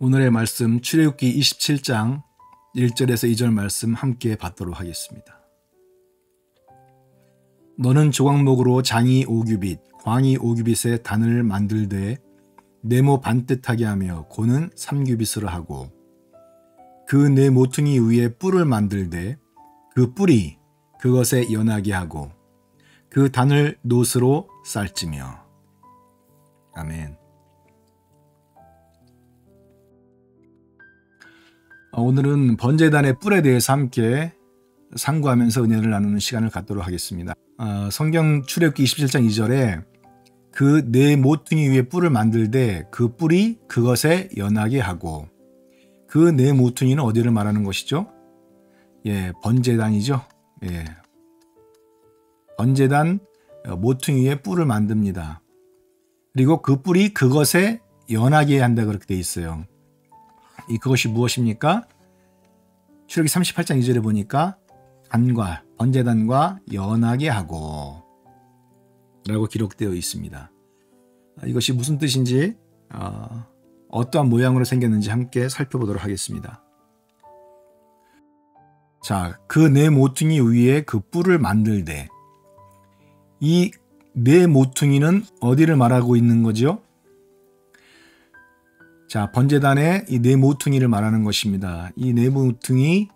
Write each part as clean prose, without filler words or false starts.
오늘의 말씀 출애굽기 27장 1절에서 2절 말씀 함께 받도록 하겠습니다. 너는 조각목으로 장이 5규빗, 광이 5규빗의 단을 만들되 네모 반듯하게 하며 고는 3규빗으로 하고 그 네 모퉁이 위에 뿔을 만들되 그 뿔이 그것에 연하게 하고 그 단을 놋으로 쌀지며. 아멘. 오늘은 번제단의 뿔에 대해서 함께 상고하면서 은혜를 나누는 시간을 갖도록 하겠습니다. 성경 출애굽기 27장 2절에 그 네 모퉁이 위에 뿔을 만들되 그 뿔이 그것에 연하게 하고, 그 네 모퉁이는 어디를 말하는 것이죠? 번제단이죠. 번제단 모퉁이 위에 뿔을 만듭니다. 그리고 그 뿔이 그것에 연하게 한다, 그렇게 돼 있어요. 그것이 무엇입니까? 출애굽기 38장 2절에 보니까 번제단과 연하게 하고 라고 기록되어 있습니다. 이것이 무슨 뜻인지, 어떠한 모양으로 생겼는지 함께 살펴보도록 하겠습니다. 자, 그 네 모퉁이 위에 그 뿔을 만들되, 이 네 모퉁이는 어디를 말하고 있는 거죠? 자, 번제단의 이 네 모퉁이를 말하는 것입니다. 이 네 모퉁이의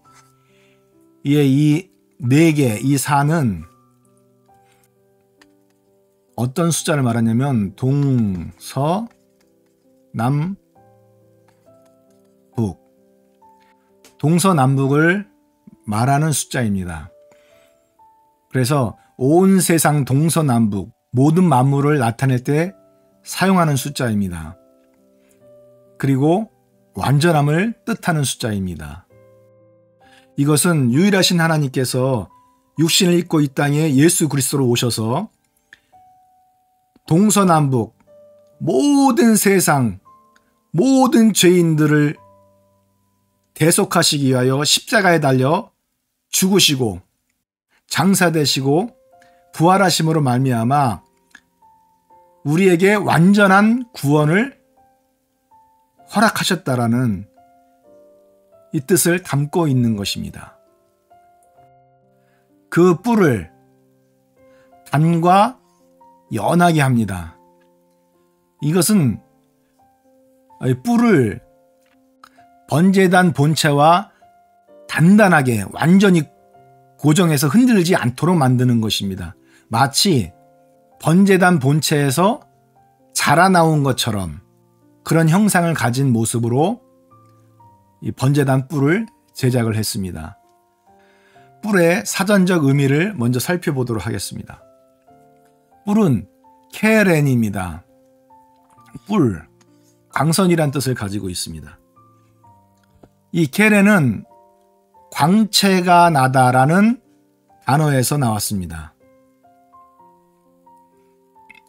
이 네 개, 이 사는 어떤 숫자를 말하냐면 동서 남북, 동서남북을 말하는 숫자입니다. 그래서 온 세상 동서남북 모든 만물을 나타낼 때 사용하는 숫자입니다. 그리고 완전함을 뜻하는 숫자입니다. 이것은 유일하신 하나님께서 육신을 입고 이 땅에 예수 그리스도로 오셔서 동서남북 모든 세상 모든 죄인들을 대속하시기 위하여 십자가에 달려 죽으시고 장사되시고 부활하심으로 말미암아 우리에게 완전한 구원을 허락하셨다라는 이 뜻을 담고 있는 것입니다. 그 뿔을 단과 연하게 합니다. 이것은 뿔을 번제단 본체와 단단하게 완전히 고정해서 흔들지 않도록 만드는 것입니다. 마치 번제단 본체에서 자라나온 것처럼 그런 형상을 가진 모습으로 이 번제단 뿔을 제작을 했습니다. 뿔의 사전적 의미를 먼저 살펴보도록 하겠습니다. 뿔은 케렌입니다. 뿔, 광선이란 뜻을 가지고 있습니다. 이 케렌은 광채가 나다라는 단어에서 나왔습니다.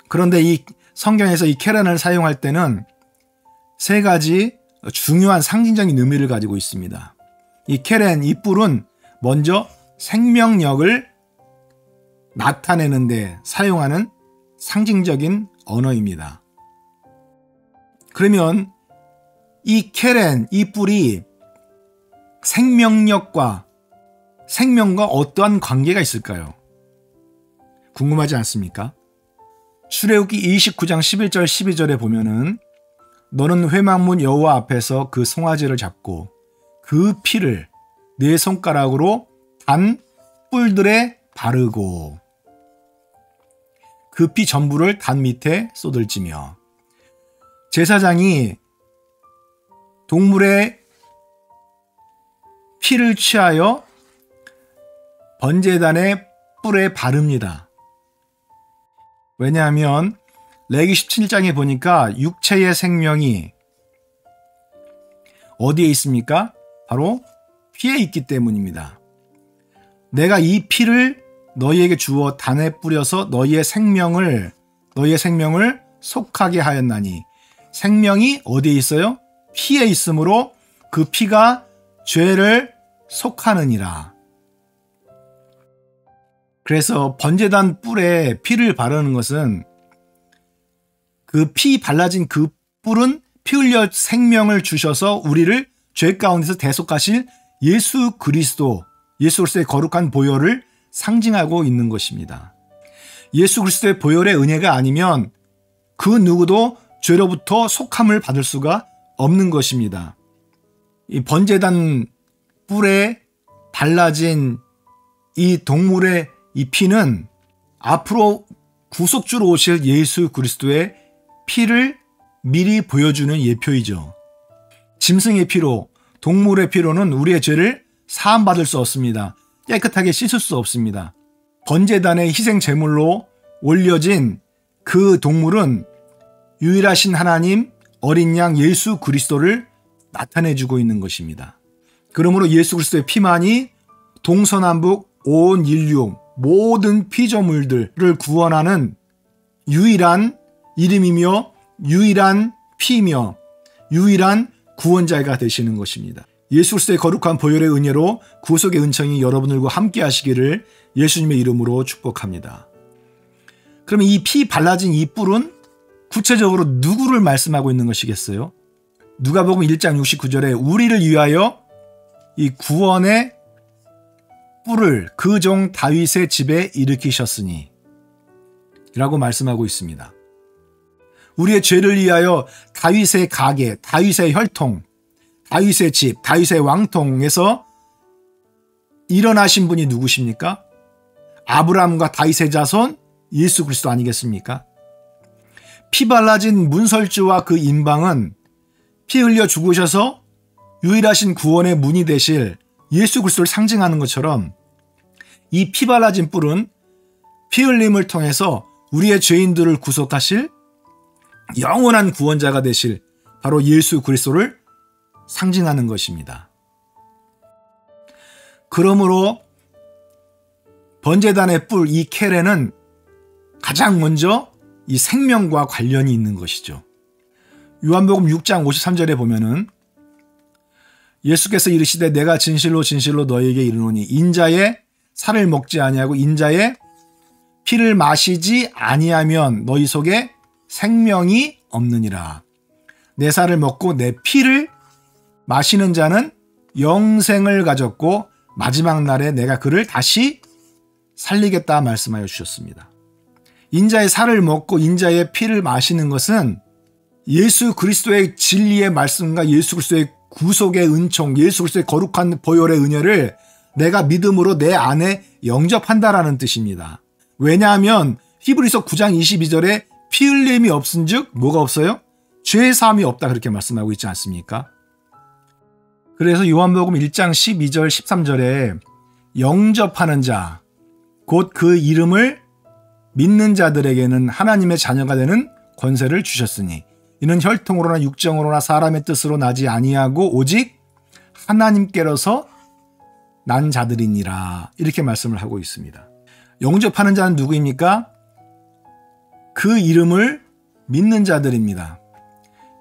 그런데 이 성경에서 이 케렌을 사용할 때는 세 가지 중요한 상징적인 의미를 가지고 있습니다. 이 케렌, 이 뿔은 먼저 생명력을 나타내는 데 사용하는 상징적인 언어입니다. 그러면 이 케렌, 이 뿔이 생명과 어떠한 관계가 있을까요? 궁금하지 않습니까? 출애굽기 29장 11절 12절에 보면은 너는 회막문 여호와 앞에서 그 송아지를 잡고 그 피를 네 손가락으로 단 뿔들에 바르고 그 피 전부를 단 밑에 쏟을지며, 제사장이 동물의 피를 취하여 번제단의 뿔에 바릅니다. 왜냐하면 레위 17장에 보니까 육체의 생명이 어디에 있습니까? 바로 피에 있기 때문입니다. 내가 이 피를 너희에게 주어 단에 뿌려서 너희의 생명을 속하게 하였나니, 생명이 어디에 있어요? 피에 있으므로 그 피가 죄를 속하느니라. 그래서 번제단 뿔에 피를 바르는 것은 그 피 발라진 그 뿔은 피 흘려 생명을 주셔서 우리를 죄 가운데서 대속하실 예수 그리스도, 예수 그리스도의 거룩한 보혈을 상징하고 있는 것입니다. 예수 그리스도의 보혈의 은혜가 아니면 그 누구도 죄로부터 속함을 받을 수가 없는 것입니다. 이 번제단 뿔에 발라진 이 동물의 이 피는 앞으로 구속주로 오실 예수 그리스도의 피를 미리 보여주는 예표이죠. 짐승의 피로, 동물의 피로는 우리의 죄를 사함받을 수 없습니다. 깨끗하게 씻을 수 없습니다. 번제단의 희생 제물로 올려진 그 동물은 유일하신 하나님 어린 양 예수 그리스도를 나타내주고 있는 것입니다. 그러므로 예수 그리스도의 피만이 동서남북 온 인류 모든 피조물들을 구원하는 유일한 이름이며 유일한 피이며 유일한 구원자가 되시는 것입니다. 예수 그리스도의 거룩한 보혈의 은혜로 구속의 은총이 여러분들과 함께 하시기를 예수님의 이름으로 축복합니다. 그러면 이 피 발라진 이 뿔은 구체적으로 누구를 말씀하고 있는 것이겠어요? 누가복음 1장 69절에 우리를 위하여 이 구원의 뿔을 그 종 다윗의 집에 일으키셨으니 라고 말씀하고 있습니다. 우리의 죄를 위하여 다윗의 가게, 다윗의 혈통, 다윗의 집, 다윗의 왕통에서 일어나신 분이 누구십니까? 아브라함과 다윗의 자손 예수 그리스도 아니겠습니까? 피 발라진 문설주와 그 임방은 피 흘려 죽으셔서 유일하신 구원의 문이 되실 예수 그리스도를 상징하는 것처럼 이 피 발라진 뿔은 피 흘림을 통해서 우리의 죄인들을 구속하실 영원한 구원자가 되실 바로 예수 그리스도를 상징하는 것입니다. 그러므로 번제단의 뿔 이 케레는 가장 먼저 이 생명과 관련이 있는 것이죠. 요한복음 6장 53절에 보면은 예수께서 이르시되 내가 진실로 진실로 너희에게 이르노니 인자의 살을 먹지 아니하고 인자의 피를 마시지 아니하면 너희 속에 생명이 없느니라. 내 살을 먹고 내 피를 마시는 자는 영생을 가졌고 마지막 날에 내가 그를 다시 살리겠다 말씀하여 주셨습니다. 인자의 살을 먹고 인자의 피를 마시는 것은 예수 그리스도의 진리의 말씀과 예수 그리스도의 구속의 은총, 예수 그리스도의 거룩한 보혈의 은혜를 내가 믿음으로 내 안에 영접한다라는 뜻입니다. 왜냐하면 히브리서 9장 22절에 피 흘림이 없은즉 뭐가 없어요? 죄 사함이 없다 그렇게 말씀하고 있지 않습니까? 그래서 요한복음 1장 12절 13절에 영접하는 자, 곧 그 이름을 믿는 자들에게는 하나님의 자녀가 되는 권세를 주셨으니 이는 혈통으로나 육정으로나 사람의 뜻으로 나지 아니하고 오직 하나님께로서 난 자들이니라 이렇게 말씀을 하고 있습니다. 영접하는 자는 누구입니까? 그 이름을 믿는 자들입니다.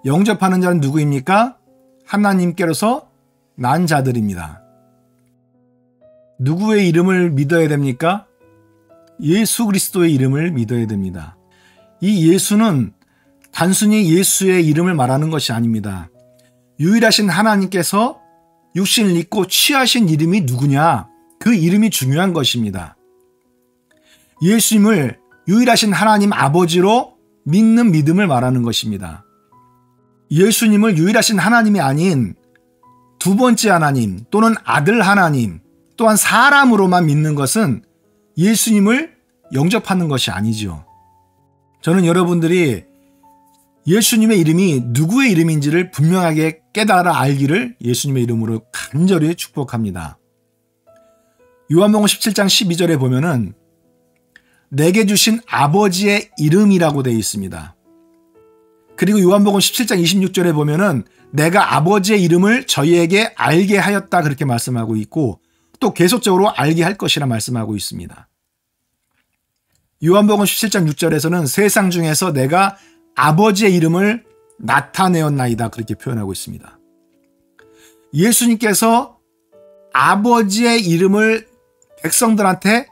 영접하는 자는 누구입니까? 하나님께로서 난 자들입니다. 누구의 이름을 믿어야 됩니까? 예수 그리스도의 이름을 믿어야 됩니다. 이 예수는 단순히 예수의 이름을 말하는 것이 아닙니다. 유일하신 하나님께서 육신을 입고 취하신 이름이 누구냐? 그 이름이 중요한 것입니다. 예수님을 유일하신 하나님 아버지로 믿는 믿음을 말하는 것입니다. 예수님을 유일하신 하나님이 아닌 두 번째 하나님 또는 아들 하나님 또한 사람으로만 믿는 것은 예수님을 영접하는 것이 아니죠. 저는 여러분들이 예수님의 이름이 누구의 이름인지를 분명하게 깨달아 알기를 예수님의 이름으로 간절히 축복합니다. 요한복음 17장 12절에 보면은 내게 주신 아버지의 이름이라고 되어 있습니다. 그리고 요한복음 17장 26절에 보면은 내가 아버지의 이름을 저희에게 알게 하였다 그렇게 말씀하고 있고 또 계속적으로 알게 할 것이라 말씀하고 있습니다. 요한복음 17장 6절에서는 세상 중에서 내가 아버지의 이름을 나타내었나이다 그렇게 표현하고 있습니다. 예수님께서 아버지의 이름을 백성들한테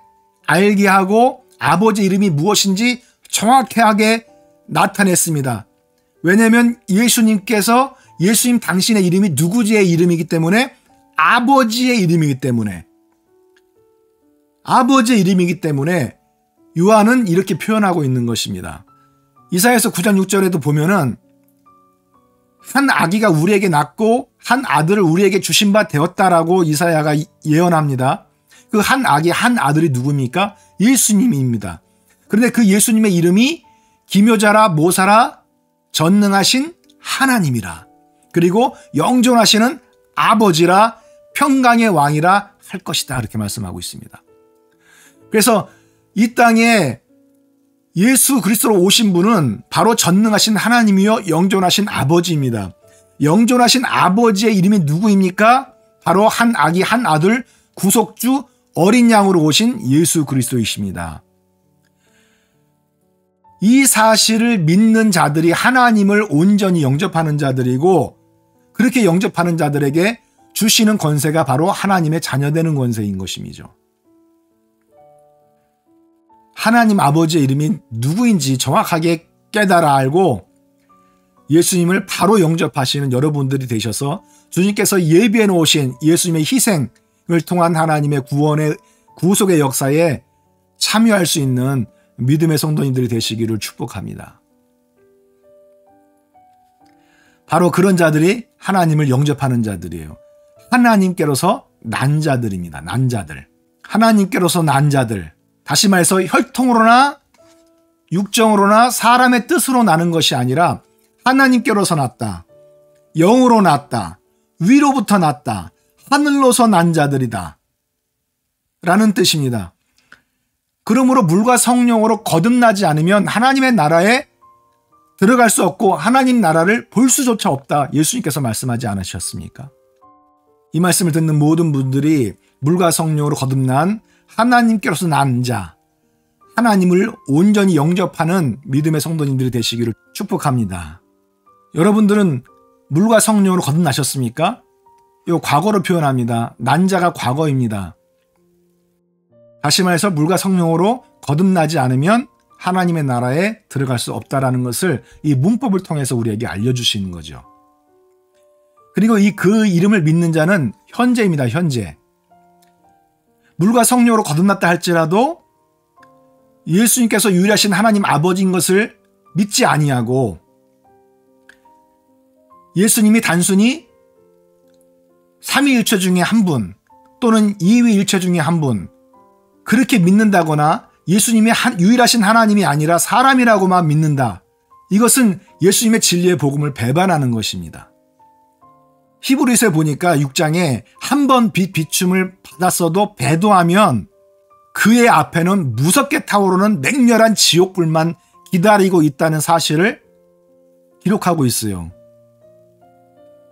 알게 하고 아버지의 이름이 무엇인지 정확하게 나타냈습니다. 왜냐하면 예수님 당신의 이름이 누구지의 이름이기 때문에 아버지의 이름이기 때문에 요한은 이렇게 표현하고 있는 것입니다. 이사야서 9장 6절에도 보면은 한 아기가 우리에게 낳고 한 아들을 우리에게 주신 바 되었다라고 이사야가 예언합니다. 그 한 아기, 한 아들이 누굽니까? 예수님입니다. 그런데 그 예수님의 이름이 기묘자라, 모사라, 전능하신 하나님이라, 그리고 영존하시는 아버지라, 평강의 왕이라 할 것이다, 이렇게 말씀하고 있습니다. 그래서 이 땅에 예수 그리스도로 오신 분은 바로 전능하신 하나님이요 영존하신 아버지입니다. 영존하신 아버지의 이름이 누구입니까? 바로 한 아기, 한 아들, 구속주, 어린 양으로 오신 예수 그리스도이십니다. 이 사실을 믿는 자들이 하나님을 온전히 영접하는 자들이고, 그렇게 영접하는 자들에게 주시는 권세가 바로 하나님의 자녀되는 권세인 것이죠. 하나님 아버지의 이름이 누구인지 정확하게 깨달아 알고 예수님을 바로 영접하시는 여러분들이 되셔서 주님께서 예비해 놓으신 예수님의 희생을 통한 하나님의 구원의 구속의 역사에 참여할 수 있는 믿음의 성도님들이 되시기를 축복합니다. 바로 그런 자들이 하나님을 영접하는 자들이에요. 하나님께로서 난 자들입니다. 난 자들. 하나님께로서 난 자들. 다시 말해서 혈통으로나 육정으로나 사람의 뜻으로 나는 것이 아니라 하나님께로서 났다, 영으로 났다, 위로부터 났다, 하늘로서 난 자들이다 라는 뜻입니다. 그러므로 물과 성령으로 거듭나지 않으면 하나님의 나라에 들어갈 수 없고 하나님 나라를 볼 수조차 없다, 예수님께서 말씀하지 않으셨습니까? 이 말씀을 듣는 모든 분들이 물과 성령으로 거듭난 하나님께로서 난 자, 하나님을 온전히 영접하는 믿음의 성도님들이 되시기를 축복합니다. 여러분들은 물과 성령으로 거듭나셨습니까? 이거 과거로 표현합니다. 난 자가 과거입니다. 다시 말해서 물과 성령으로 거듭나지 않으면 하나님의 나라에 들어갈 수 없다라는 것을 이 문법을 통해서 우리에게 알려주시는 거죠. 그리고 그 이름을 믿는 자는 현재입니다. 현재. 물과 성령으로 거듭났다 할지라도 예수님께서 유일하신 하나님 아버지인 것을 믿지 아니하고 예수님이 단순히 삼위일체 중에 한 분 또는 이위일체 중에 한 분, 그렇게 믿는다거나 예수님이 유일하신 하나님이 아니라 사람이라고만 믿는다, 이것은 예수님의 진리의 복음을 배반하는 것입니다. 히브리서에 보니까 6장에 한 번 비춤을 받았어도 배도하면 그의 앞에는 무섭게 타오르는 맹렬한 지옥불만 기다리고 있다는 사실을 기록하고 있어요.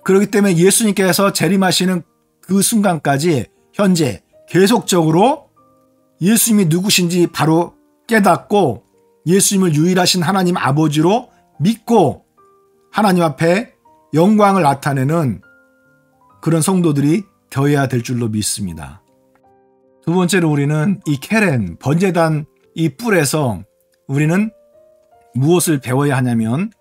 그렇기 때문에 예수님께서 재림하시는 그 순간까지 현재 계속적으로 예수님이 누구신지 바로 깨닫고 예수님을 유일하신 하나님 아버지로 믿고 하나님 앞에 영광을 나타내는 그런 성도들이 되어야 될 줄로 믿습니다. 두 번째로 우리는 이 케렌, 번제단 이 뿔에서 우리는 무엇을 배워야 하냐면,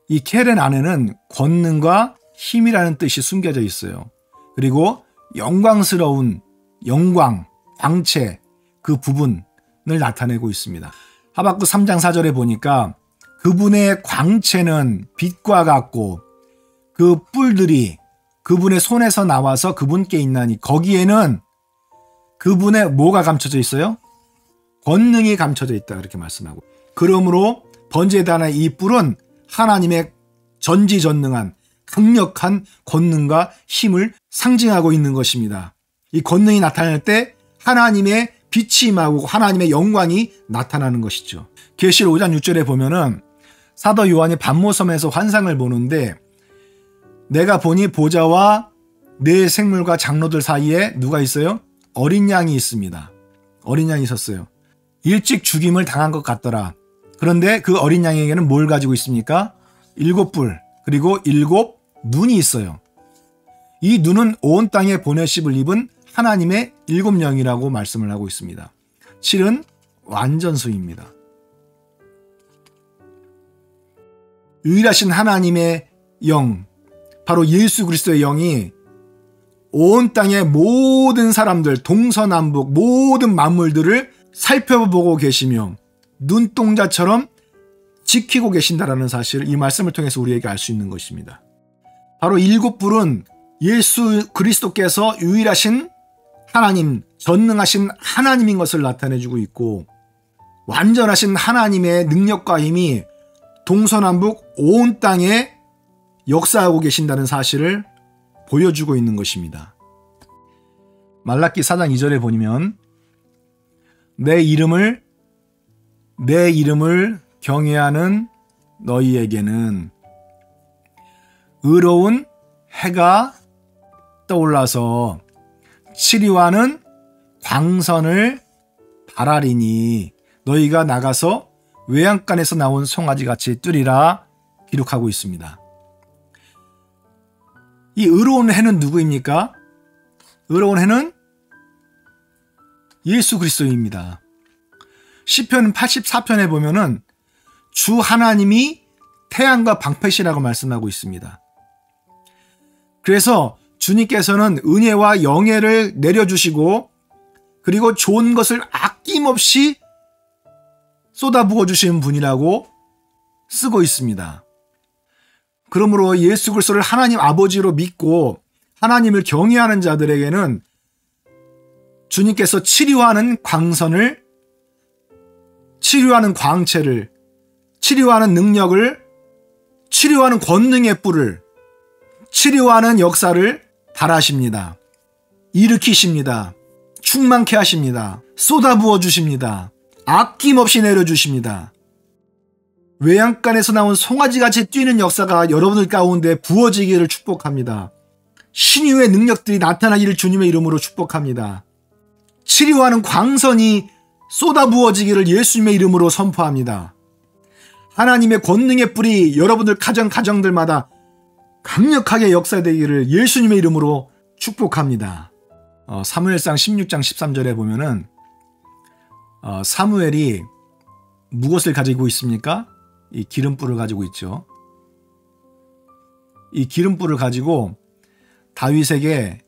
이 케렌 안에는 권능과 힘이라는 뜻이 숨겨져 있어요. 그리고 영광스러운 영광, 광채, 그 부분을 나타내고 있습니다. 하박국 3장 4절에 보니까 그분의 광채는 빛과 같고 그 뿔들이 그분의 손에서 나와서 그분께 있나니 거기에는 그분의 뭐가 감춰져 있어요? 권능이 감춰져 있다, 이렇게 말씀하고, 그러므로 번제단의 이 뿔은 하나님의 전지전능한 강력한 권능과 힘을 상징하고 있는 것입니다. 이 권능이 나타날 때 하나님의 빛이 임하고 하나님의 영광이 나타나는 것이죠. 계시록 5장 6절에 보면은 사도 요한이 반모섬에서 환상을 보는데, 내가 보니 보좌와 네 생물과 장로들 사이에 누가 있어요? 어린 양이 있습니다. 어린 양이 있었어요. 일찍 죽임을 당한 것 같더라. 그런데 그 어린 양에게는 뭘 가지고 있습니까? 7뿔, 그리고 7 눈이 있어요. 이 눈은 온 땅에 보내심을 입은 하나님의 7영이라고 말씀을 하고 있습니다. 7은 완전수입니다. 유일하신 하나님의 영, 바로 예수 그리스도의 영이 온 땅의 모든 사람들, 동서남북 모든 만물들을 살펴보고 계시며 눈동자처럼 지키고 계신다라는 사실을 이 말씀을 통해서 우리에게 알 수 있는 것입니다. 바로 일곱 불은 예수 그리스도께서 유일하신 하나님, 전능하신 하나님인 것을 나타내주고 있고, 완전하신 하나님의 능력과 힘이 동서남북 온 땅에 역사하고 계신다는 사실을 보여주고 있는 것입니다. 말라기 4장 2절에 보면 내 이름을 경외하는 너희에게는 의로운 해가 떠올라서 치리와는 광선을 발하리니 너희가 나가서 외양간에서 나온 송아지같이 뛰리라 기록하고 있습니다. 이 의로운 해는 누구입니까? 의로운 해는 예수 그리스도입니다. 시편 84편에 보면은 주 하나님이 태양과 방패시라고 말씀하고 있습니다. 그래서 주님께서는 은혜와 영예를 내려주시고 그리고 좋은 것을 아낌없이 쏟아부어 주시는 분이라고 쓰고 있습니다. 그러므로 예수 그리스도를 하나님 아버지로 믿고 하나님을 경외하는 자들에게는 주님께서 치료하는 광선을, 치료하는 광채를, 치료하는 능력을, 치료하는 권능의 뿔을, 치료하는 역사를 바라십니다. 일으키십니다. 충만케 하십니다. 쏟아부어 주십니다. 아낌없이 내려주십니다. 외양간에서 나온 송아지같이 뛰는 역사가 여러분들 가운데 부어지기를 축복합니다. 신유의 능력들이 나타나기를 주님의 이름으로 축복합니다. 치료하는 광선이 쏟아부어지기를 예수님의 이름으로 선포합니다. 하나님의 권능의 뿔이 여러분들 가정들마다 강력하게 역사되기를 예수님의 이름으로 축복합니다. 사무엘상 16장 13절에 보면은 사무엘이 무엇을 가지고 있습니까? 이 기름불을 가지고 있죠. 이 기름불을 가지고 다윗에게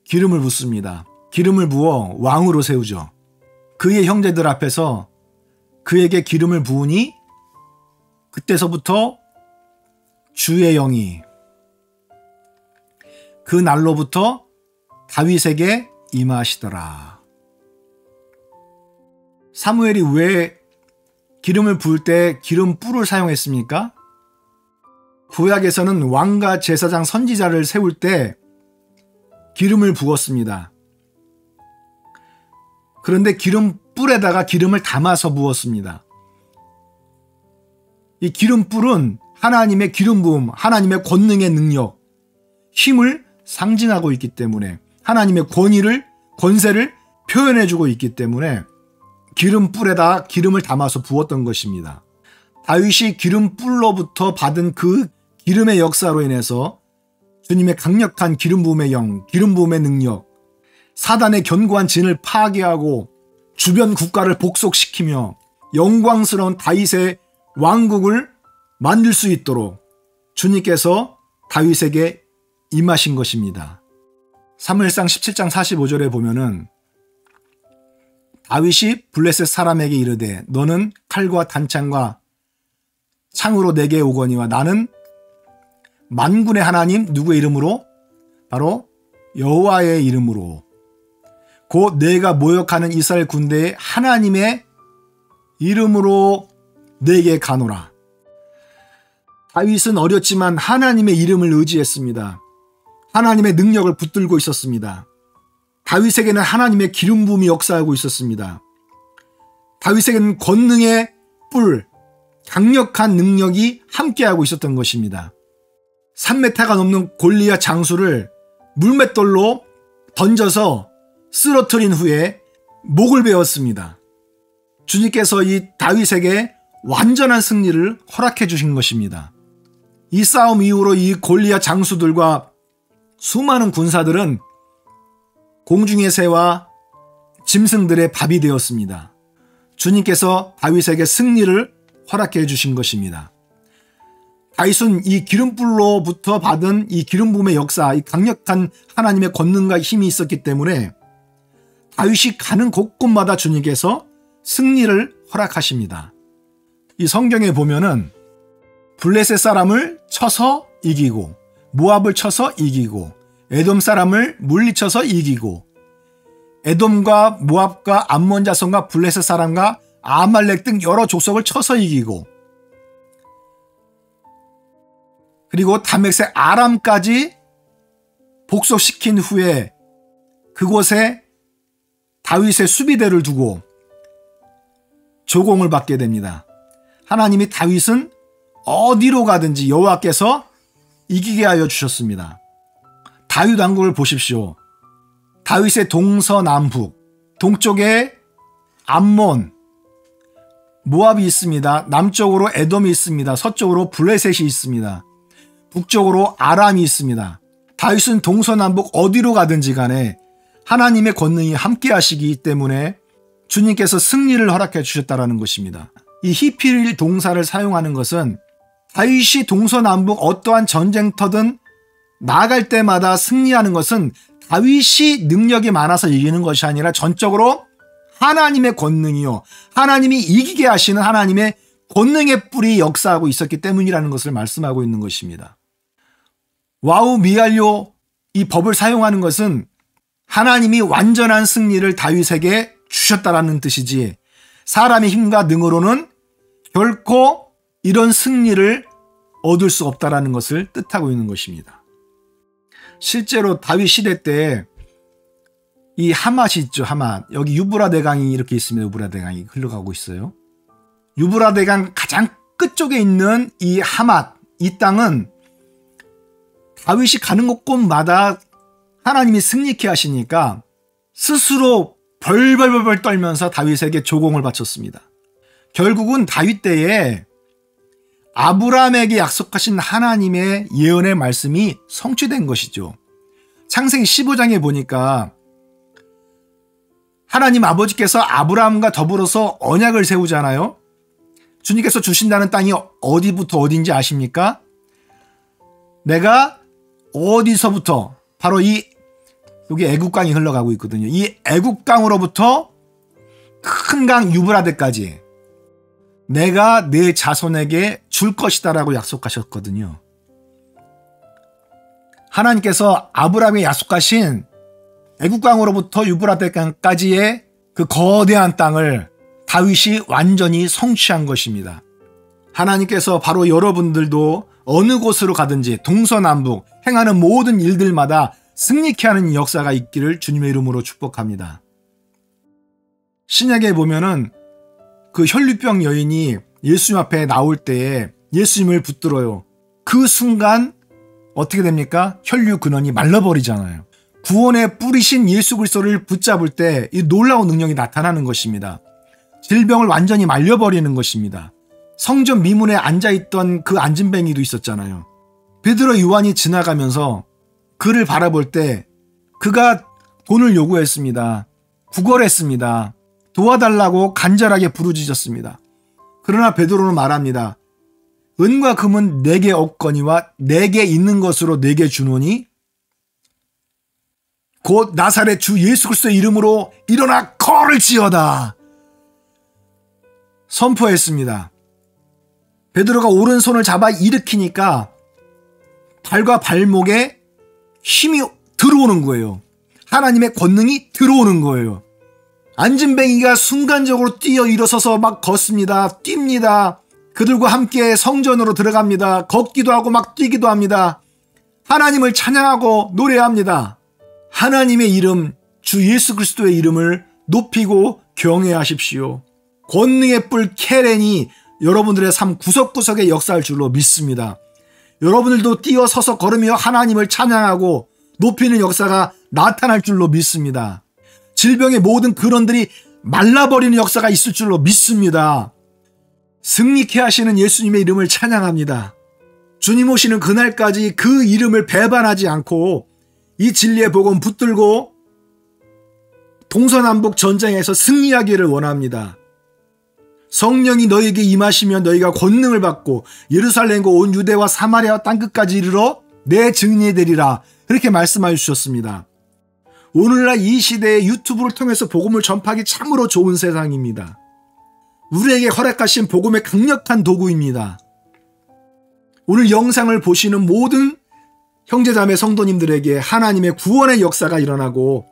기름을 붓습니다. 기름을 부어 왕으로 세우죠. 그의 형제들 앞에서 그에게 기름을 부으니 그때서부터 주의 영이 그 날로부터 다윗에게 임하시더라. 사무엘이 왜 기름을 부을 때 기름불을 사용했습니까? 구약에서는 왕과 제사장 선지자를 세울 때 기름을 부었습니다. 그런데 기름불에다가 기름을 담아서 부었습니다. 이 기름불은 하나님의 기름 부음, 하나님의 권능의 능력, 힘을 상징하고 있기 때문에 하나님의 권세를 표현해주고 있기 때문에 기름불에다 기름을 담아서 부었던 것입니다. 다윗이 기름불로부터 받은 그 기름의 역사로 인해서 주님의 강력한 기름 부음의 영, 기름 부음의 능력, 사단의 견고한 진을 파괴하고 주변 국가를 복속시키며 영광스러운 다윗의 왕국을 만들 수 있도록 주님께서 다윗에게 임하신 것입니다. 사무엘상 17장 45절에 보면은 다윗이 블레셋 사람에게 이르되 너는 칼과 단창과 창으로 내게 오거니와 나는 만군의 하나님 누구의 이름으로? 바로 여호와의 이름으로 곧 내가 모욕하는 이스라엘 군대의 하나님의 이름으로 내게 가노라. 다윗은 어렸지만 하나님의 이름을 의지했습니다. 하나님의 능력을 붙들고 있었습니다. 다윗에게는 하나님의 기름 부음이 역사하고 있었습니다. 다윗에게는 권능의 뿔, 강력한 능력이 함께하고 있었던 것입니다. 3m가 넘는 골리앗 장수를 물맷돌로 던져서 쓰러뜨린 후에 목을 베었습니다. 주님께서 이 다윗에게 완전한 승리를 허락해 주신 것입니다. 이 싸움 이후로 이 골리앗 장수들과 수많은 군사들은 공중의 새와 짐승들의 밥이 되었습니다. 주님께서 다윗에게 승리를 허락해 주신 것입니다. 다윗은 이 기름불로부터 받은 이 기름 부음의 역사, 이 강력한 하나님의 권능과 힘이 있었기 때문에 다윗이 가는 곳곳마다 주님께서 승리를 허락하십니다. 이 성경에 보면은 블레셋 사람을 쳐서 이기고, 모압을 쳐서 이기고, 에돔 사람을 물리쳐서 이기고, 에돔과 모압과 암몬 자손과 블레셋 사람과 아말렉 등 여러 족속을 쳐서 이기고, 그리고 다메섹 아람까지 복속시킨 후에 그곳에 다윗의 수비대를 두고 조공을 받게 됩니다. 하나님이 다윗은 어디로 가든지 여호와께서 이기게 하여 주셨습니다. 다윗 왕국을 보십시오. 다윗의 동서남북, 동쪽에 암몬, 모압이 있습니다. 남쪽으로 에돔이 있습니다. 서쪽으로 블레셋이 있습니다. 북쪽으로 아람이 있습니다. 다윗은 동서남북 어디로 가든지 간에 하나님의 권능이 함께 하시기 때문에 주님께서 승리를 허락해 주셨다는 것입니다. 이 히필 동사를 사용하는 것은 다윗이 동서남북 어떠한 전쟁터든 나아갈 때마다 승리하는 것은 다윗이 능력이 많아서 이기는 것이 아니라 전적으로 하나님의 권능이요, 하나님이 이기게 하시는 하나님의 권능의 뿔이 역사하고 있었기 때문이라는 것을 말씀하고 있는 것입니다. 와우 미알요, 이 법을 사용하는 것은 하나님이 완전한 승리를 다윗에게 주셨다라는 뜻이지, 사람의 힘과 능으로는 결코 이런 승리를 얻을 수 없다라는 것을 뜻하고 있는 것입니다. 실제로 다윗 시대 때 이 하맛이 있죠. 하맛. 여기 유브라데 강이 이렇게 있습니다. 유브라데 강이 흘러가고 있어요. 유브라데 강 가장 끝쪽에 있는 이 하맛, 이 땅은 다윗이 가는 곳곳마다 하나님이 승리케 하시니까 스스로 벌벌벌 떨면서 다윗에게 조공을 바쳤습니다. 결국은 다윗 때에 아브라함에게 약속하신 하나님의 예언의 말씀이 성취된 것이죠. 창세기 15장에 보니까 하나님 아버지께서 아브라함과 더불어서 언약을 세우잖아요. 주님께서 주신다는 땅이 어디부터 어딘지 아십니까? 내가 어디서부터, 바로 여기 애국강이 흘러가고 있거든요. 이 애국강으로부터 큰 강 유브라데까지 내가 내 자손에게 줄 것이다라고 약속하셨거든요. 하나님께서 아브라함에 약속하신 애국강으로부터 유브라데강까지의 그 거대한 땅을 다윗이 완전히 성취한 것입니다. 하나님께서 바로 여러분들도 어느 곳으로 가든지 동서남북 행하는 모든 일들마다 승리케 하는 역사가 있기를 주님의 이름으로 축복합니다. 신약에 보면은 그 혈류병 여인이 예수님 앞에 나올 때에 예수님을 붙들어요. 그 순간 어떻게 됩니까? 혈류 근원이 말라버리잖아요. 구원의 뿌리신 예수 그리스도를 붙잡을 때 이 놀라운 능력이 나타나는 것입니다. 질병을 완전히 말려버리는 것입니다. 성전 미문에 앉아있던 그 안진뱅이도 있었잖아요. 베드로 요한이 지나가면서 그를 바라볼 때 그가 돈을 요구했습니다. 구걸했습니다. 도와달라고 간절하게 부르짖었습니다. 그러나 베드로는 말합니다. 은과 금은 내게 없거니와 내게 있는 것으로 내게 주노니 곧 나사렛 주 예수 그리스도의 이름으로 일어나 걸을지어다 선포했습니다. 베드로가 오른손을 잡아 일으키니까 발과 발목에 힘이 들어오는 거예요. 하나님의 권능이 들어오는 거예요. 안진뱅이가 순간적으로 뛰어 일어서서 막 걷습니다. 뜁니다. 그들과 함께 성전으로 들어갑니다. 걷기도 하고 막 뛰기도 합니다. 하나님을 찬양하고 노래합니다. 하나님의 이름, 주 예수 그리스도의 이름을 높이고 경외하십시오. 권능의 뿔 케렌이 여러분들의 삶 구석구석에 역사할 줄로 믿습니다. 여러분들도 뛰어서서 걸으며 하나님을 찬양하고 높이는 역사가 나타날 줄로 믿습니다. 질병의 모든 근원들이 말라버리는 역사가 있을 줄로 믿습니다. 승리케 하시는 예수님의 이름을 찬양합니다. 주님 오시는 그날까지 그 이름을 배반하지 않고 이 진리의 복음 붙들고 동서남북 전쟁에서 승리하기를 원합니다. 성령이 너희에게 임하시면 너희가 권능을 받고 예루살렘과 온 유대와 사마리아 땅끝까지 이르러 내 증인이 되리라. 그렇게 말씀하여 주셨습니다. 오늘날 이 시대에 유튜브를 통해서 복음을 전파하기 참으로 좋은 세상입니다. 우리에게 허락하신 복음의 강력한 도구입니다. 오늘 영상을 보시는 모든 형제자매 성도님들에게 하나님의 구원의 역사가 일어나고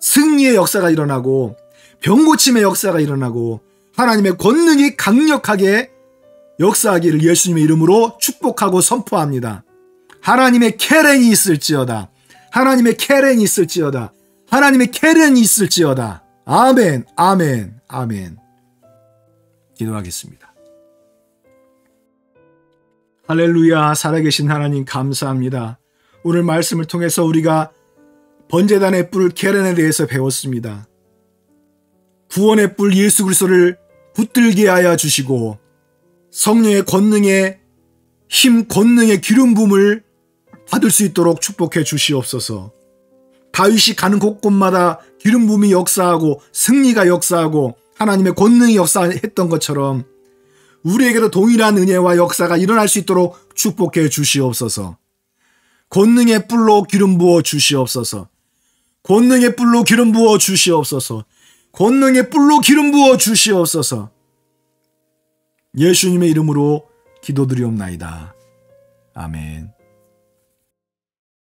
승리의 역사가 일어나고 병고침의 역사가 일어나고 하나님의 권능이 강력하게 역사하기를 예수님의 이름으로 축복하고 선포합니다. 하나님의 케렌이 있을지어다. 하나님의 케렌이 있을지어다. 하나님의 케렌이 있을지어다. 아멘, 아멘, 아멘. 기도하겠습니다. 할렐루야. 살아계신 하나님 감사합니다. 오늘 말씀을 통해서 우리가 번제단의 뿔 케렌에 대해서 배웠습니다. 구원의 뿔 예수 그리스도를 붙들게 하여 주시고 성령의 권능의 힘, 권능의 기름 부음을 받을 수 있도록 축복해 주시옵소서. 다윗이 가는 곳곳마다 기름 부음이 역사하고 승리가 역사하고 하나님의 권능이 역사했던 것처럼 우리에게도 동일한 은혜와 역사가 일어날 수 있도록 축복해 주시옵소서. 권능의 뿔로 기름 부어 주시옵소서. 권능의 뿔로 기름 부어 주시옵소서. 권능의 뿔로 기름 부어 주시옵소서. 예수님의 이름으로 기도드리옵나이다. 아멘.